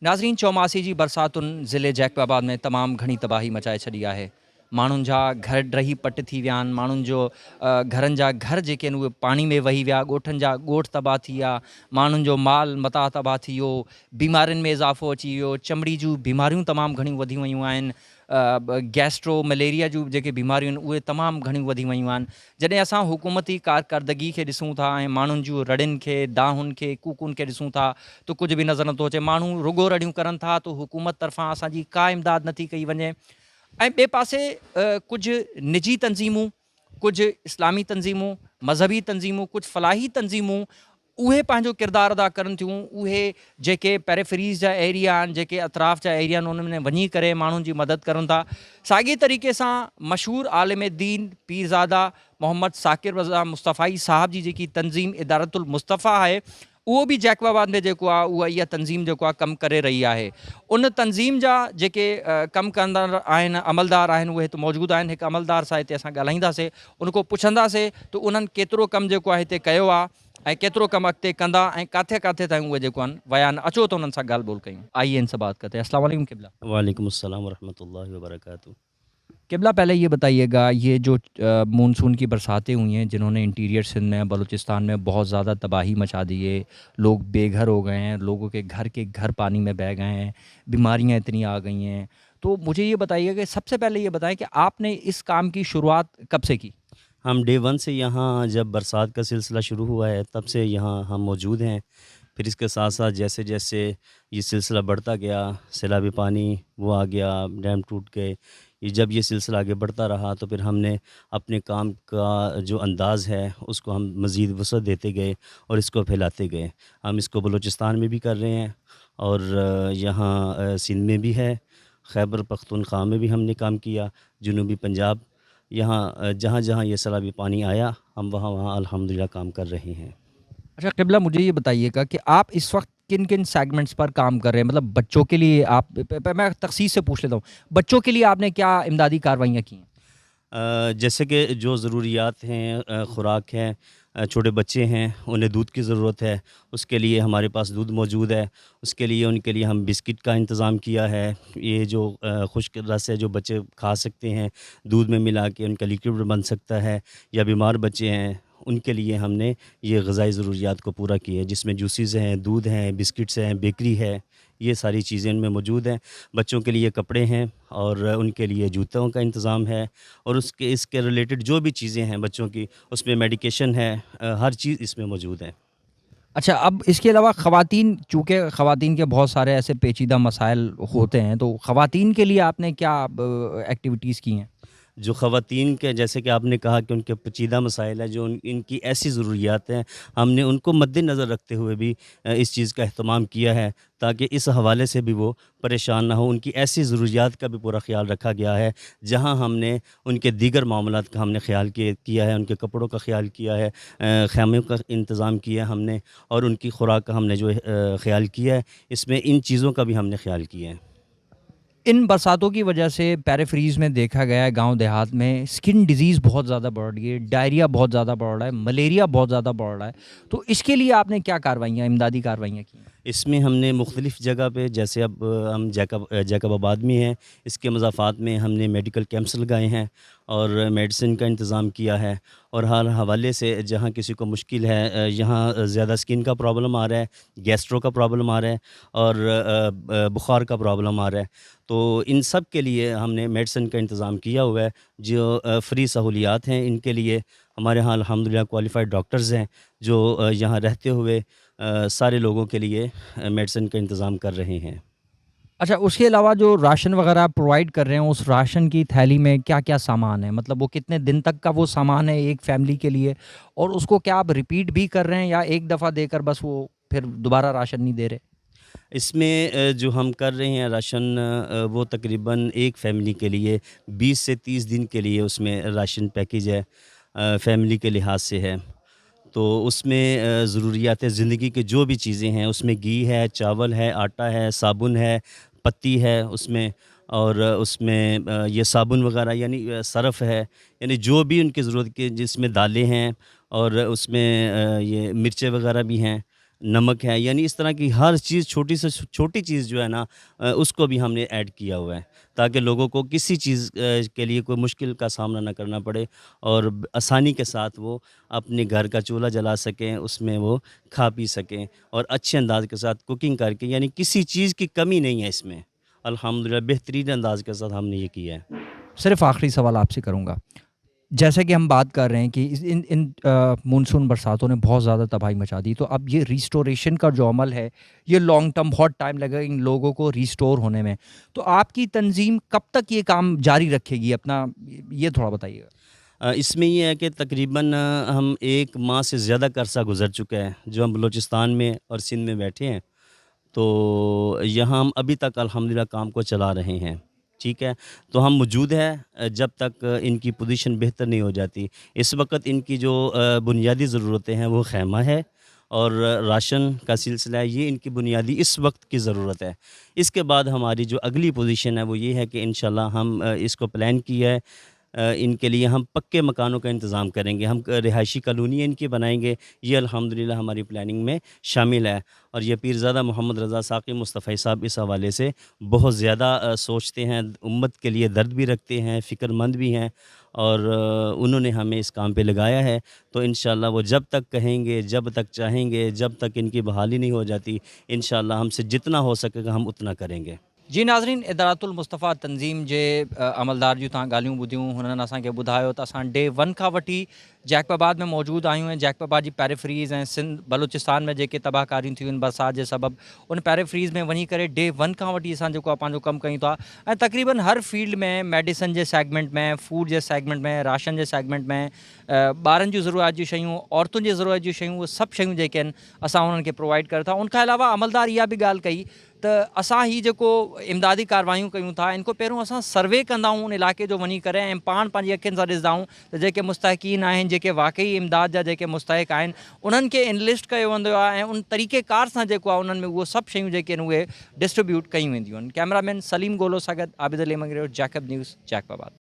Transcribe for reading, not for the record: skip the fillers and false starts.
नाज़रीन, चौमासी जी बरसातुनि ज़िले जैकबाबाद में तमामु घणी तबाही मचाए छॾी आहे। माण्हुनि जा घर ड्रही पट थी विया आहिनि। माण्हुनि जो घरनि जा घर जेके आहिनि उहे पाणी में वही विया। ॻोठनि जा ॻोठ तबाह थी विया। माण्हुनि जो माल मता तबाह थी वियो। बीमारियुनि में इज़ाफ़ो अची वियो। चमड़ी जूं बीमारियूं तमामु घणियूं वधी वियूं आहिनि। गैस्ट्रो मलेरिया जूं जेके बीमारियूं आहिनि उहे तमामु घणियूं वधी वियूं आहिनि। जॾहिं असां हुकूमती कारकर्दगी खे ॾिसूं था ऐं माण्हुनि जूं रड़ियुनि खे, दाहुनि खे, कूकुनि खे ॾिसूं था त कुझु बि नज़र नथो अचे। माण्हू रुॻो रड़ियूं करनि था त हुकूमत तरफ़ां असांजी का इमदाद नथी कई वञे। ऐं ॿिए पासे कुझु निजी तंज़ीमूं, कुझु इस्लामी तंज़ीमूं, मज़हबी तंज़ीमूं, कुझु फ़लाही तंज़ीमूं उहे पंहिंजो किरदारु अदा करनि थियूं। उहे जेके पेरिफेरीज़ जा एरिया आहिनि, जेके अतराफ़ जा एरिया आहिनि, उन में वञी करे माण्हुनि जी मदद करनि था। साॻिए तरीक़े सां मशहूरु आलिम दीन पीरज़ादा मोहम्मद साकिर रज़ा मुस्तफ़ाई साहब जी जेकी तंज़ीम इदारतुल मुस्तफ़ा आहे, उहो बि जैकबाबाद में जेको आहे उहा इहा तंज़ीम जेको आहे कमु करे रही आहे। उन तंज़ीम जा जेके कमु कंदड़ आहिनि, अमलदार आहिनि, उहे हिते मौजूदु आहिनि। हिकु अमलदार सां हिते असां ॻाल्हाईंदासीं, उनखां पुछंदासीं त उन्हनि केतिरो कमु जेको आहे हिते कयो आहे ऐं केतिरो कमु अॻिते कंदा ऐं किथे किथे ताईं उहे जेको आहिनि विया आहिनि। अचो त उन्हनि सां ॻाल्हि ॿोल कयूं। आइए इनसे बात करते हैं। अस्सलाम वालेकुम क़िबला। वालेकुम अस्सलाम वरहमतुल्लाहि वबरकातुहू। क़िबला, पहले ये बताइएगा, ये जो मानसून की बरसातें हुई हैं जिन्होंने इंटीरियर सिंध में, बलूचिस्तान में बहुत ज़्यादा तबाही मचा दी है, लोग बेघर हो गए हैं, लोगों के घर पानी में बह गए हैं, बीमारियां इतनी आ गई हैं, तो मुझे ये बताइए कि सबसे पहले ये बताएं कि आपने इस काम की शुरुआत कब से की? हम डे वन से यहाँ जब बरसात का सिलसिला शुरू हुआ है तब से यहाँ हम मौजूद हैं। फिर इसके साथ साथ जैसे जैसे ये सिलसिला बढ़ता गया, सैलाबी पानी वो आ गया, डैम टूट गए, ये जब ये सिलसिला आगे बढ़ता रहा तो फिर हमने अपने काम का जो अंदाज़ है उसको हम मज़ीद वसअत देते गए और इसको फैलाते गए। हम इसको बलूचिस्तान में भी कर रहे हैं और यहाँ सिंध में भी है, खैबर पख्तूनख्वा में भी हमने काम किया, जनूबी पंजाब, यहाँ जहाँ-जहाँ ये सैलाबी पानी आया हम वहाँ-वहाँ अल्हम्दुलिल्लाह काम कर रहे हैं। अच्छा क़िबला, मुझे ये बताइएगा कि आप इस वक्त किन किन सेगमेंट्स पर काम कर रहे हैं? मतलब बच्चों के लिए आप मैं तखसीस से पूछ लेता हूँ, बच्चों के लिए आपने क्या इमदादी कार्रवाइयाँ की हैं? जैसे कि जो ज़रूरियात हैं, ख़ुराक है, छोटे बच्चे हैं उन्हें दूध की ज़रूरत है, उसके लिए हमारे पास दूध मौजूद है। उसके लिए उनके लिए हम बिस्किट का इंतज़ाम किया है। ये जो खुश्क रस है जो बच्चे खा सकते हैं, दूध में मिला के उनका लिक्विड बन सकता है, या बीमार बच्चे हैं उनके लिए हमने ये ग़िज़ाई ज़रूरियात को पूरा किया है, जिसमें जूसेस हैं, दूध हैं, बिस्किट्स हैं, बेकरी है, ये सारी चीज़ें इनमें मौजूद हैं। बच्चों के लिए कपड़े हैं और उनके लिए जूतों का इंतज़ाम है, और उसके इसके रिलेटेड जो भी चीज़ें हैं बच्चों की, उसमें मेडिकेशन है, हर चीज़ इसमें मौजूद है। अच्छा, अब इसके अलावा ख़वातीन, चूँकि ख़वातीन के बहुत सारे ऐसे पेचीदा मसाइल होते हैं, तो ख़वातीन के लिए आपने क्या एक्टिविटीज़ की हैं? जो ख़वातीन के, जैसे कि आपने कहा कि उनके पेचीदा मसाइल हैं, जो इनकी ऐसी ज़रूरियात हैं, हमने उनको मद्देनज़र रखते हुए भी इस चीज़ का एहतमाम किया है, ताकि इस हवाले से भी वो परेशान ना हो। उनकी ऐसी ज़रूरियात का भी पूरा ख़्याल रखा गया है, जहाँ हमने उनके दीगर मामलात का हमने ख़्याल किया है, उनके कपड़ों का ख़्याल किया है, ख़ैमों का इंतज़ाम किया है हमने, और उनकी खुराक का हमने जो ख़्याल किया है, इसमें इन चीज़ों का भी हमने ख़्याल किया है। इन बरसातों की वजह से पेरिफेरीज़ में देखा गया है, गाँव देहात में स्किन डिज़ीज़ बहुत ज़्यादा बढ़ रही है, डायरिया बहुत ज़्यादा बढ़ रहा है, मलेरिया बहुत ज़्यादा बढ़ रहा है। तो इसके लिए आपने क्या कार्रवाइयाँ, इमदादी कार्रवाइयाँ की हैं? इसमें हमने मुख्तलिफ़ जगह पे, जैसे अब हम जैकबाबाद में हैं, इसके मज़ाफ़ात में हमने मेडिकल कैंप्स लगाए हैं और मेडिसिन का इंतज़ाम किया है, और हर हवाले से जहाँ किसी को मुश्किल है, यहाँ ज़्यादा स्किन का प्रॉब्लम आ रहा है, गैस्ट्रो का प्रॉब्लम आ रहा है, और बुखार का प्रॉब्लम आ रहा है, तो इन सब के लिए हमने मेडिसिन का इंतज़ाम किया हुआ है। जो फ्री सहूलियात हैं इनके लिए हमारे यहाँ अल्हम्दुलिल्लाह क्वालिफ़ाइड डॉक्टर्स हैं, जो यहाँ रहते हुए सारे लोगों के लिए मेडिसिन का इंतज़ाम कर रहे हैं। अच्छा, उसके अलावा जो राशन वग़ैरह आप प्रोवाइड कर रहे हैं, उस राशन की थैली में क्या-क्या सामान है? मतलब वो कितने दिन तक का वो सामान है एक फ़ैमिली के लिए? और उसको क्या आप रिपीट भी कर रहे हैं या एक दफ़ा देकर बस वो फिर दोबारा राशन नहीं दे रहे? इसमें जो हम कर रहे हैं राशन, वो तकरीबन एक फ़ैमिली के लिए 20 से 30 दिन के लिए उसमें राशन पैकेज है, फ़ैमिली के लिहाज से है। तो उसमें ज़रूरियात ज़िंदगी की जो भी चीज़ें हैं उसमें घी है, चावल है, आटा है, साबुन है, पत्ती है उसमें, और उसमें ये साबुन वग़ैरह यानी सर्फ़ है, यानी जो भी उनकी ज़रूरत के, जिसमें दालें हैं, और उसमें ये मिर्चें वग़ैरह भी हैं, नमक है, यानी इस तरह की हर चीज़ छोटी से छोटी चीज़ जो है ना उसको भी हमने ऐड किया हुआ है, ताकि लोगों को किसी चीज़ के लिए कोई मुश्किल का सामना ना करना पड़े और आसानी के साथ वो अपने घर का चूल्हा जला सकें, उसमें वो खा पी सकें और अच्छे अंदाज के साथ कुकिंग करके, यानी किसी चीज़ की कमी नहीं है इसमें। अल्हम्दुलिल्लाह बेहतरीन अंदाज के साथ हमने ये किया है। सिर्फ आखिरी सवाल आपसे करूँगा। जैसे कि हम बात कर रहे हैं कि इन इन मानसून बरसातों ने बहुत ज़्यादा तबाही मचा दी, तो अब ये रिस्टोरेशन का जो अमल है, ये लॉन्ग टर्म बहुत टाइम लगेगा इन लोगों को रिस्टोर होने में। तो आपकी तंज़ीम कब तक ये काम जारी रखेगी अपना, ये थोड़ा बताइएगा? इसमें ये है कि तकरीबन हम 1 माह से ज़्यादा का अरसा गुज़र चुका है, जो हम बलूचिस्तान में और सिंध में बैठे हैं। तो यहाँ हम अभी तक अल्हम्दुलिल्लाह काम को चला रहे हैं, ठीक है। तो हम मौजूद हैं जब तक इनकी पोजीशन बेहतर नहीं हो जाती। इस वक़्त इनकी जो बुनियादी ज़रूरतें हैं वो ख़ैमा है और राशन का सिलसिला है, ये इनकी बुनियादी इस वक्त की ज़रूरत है। इसके बाद हमारी जो अगली पोजीशन है वो ये है कि इंशाल्लाह हम इसको प्लान किया है, इनके लिए हम पक्के मकानों का इंतज़ाम करेंगे, हम रिहायशी कॉलोनी इनकी बनाएँगे, ये अल्हम्दुलिल्लाह हमारी प्लानिंग में शामिल है। और ये पीरज़ादा मोहम्मद रज़ा साक़ी मुस्तफ़ी साहब इस हवाले से बहुत ज़्यादा सोचते हैं, उम्मत के लिए दर्द भी रखते हैं, फ़िक्रमंद भी हैं और उन्होंने हमें इस काम पे लगाया है। तो इंशाअल्लाह वो जब तक कहेंगे, जब तक चाहेंगे, जब तक इनकी बहाली नहीं हो जाती, इंशाअल्लाह हमसे जितना हो सकेगा हम उतना करेंगे। जी नाज़रीन, इदारतुल मुस्तफ़ा तंज़ीम जे अमलदार जूं तव्हां ॻाल्हियूं ॿुधियूं, हुननि असांखे ॿुधायो त असां डे 1 खां वठी जैकबाबाद में मौजूदु आहियूं ऐं जैकबाबाद जी पेरिफ्रीज़ ऐं सिंध बलूचिस्तान में जेके तबाहकारियूं थियूं आहिनि बरसाति जे सबबु, उन पेरिफ्रीज़ में वञी करे डे 1 खां वठी असां जेको आहे पंहिंजो कमु कयूं था ऐं तक़रीबन हर फील्ड में, मेडिसन जे सेगमेंट में, फूड जे सेगमेंट में, राशन जे सेगमेंट में, ॿारनि जूं ज़रूरत जूं शयूं, औरतुनि जी ज़रूरत जूं शयूं, उहे सभु शयूं जेके आहिनि असां उन्हनि खे प्रोवाइड कयूं था। उनखां अलावा अमलदार इहा बि ॻाल्हि कई त असां ही जेको इमदादी कारवायूं कयूं था, इनको पहिरियों असां सर्वे कंदा आहियूं उन इलाइक़े जो वञी करे ऐं पाण पंहिंजी अखियुनि सां ॾिसंदा आहियूं त जेके मुस्तहिक़ीन आहिनि, जेके वाक़ई इमदाद जा जेके मुस्तहिक़ आहिनि, उन्हनि खे इनलिस्ट कयो वेंदो आहे ऐं उन तरीक़ेकार सां जेको आहे उन्हनि में उहो सभु शयूं जेके आहिनि उहे डिस्ट्रीब्यूट कयूं वेंदियूं आहिनि। कैमरामैन सलीम गोलो सां गॾु आबिद अली मंगरेर, जैकब न्यूज़, जैकबाबाद।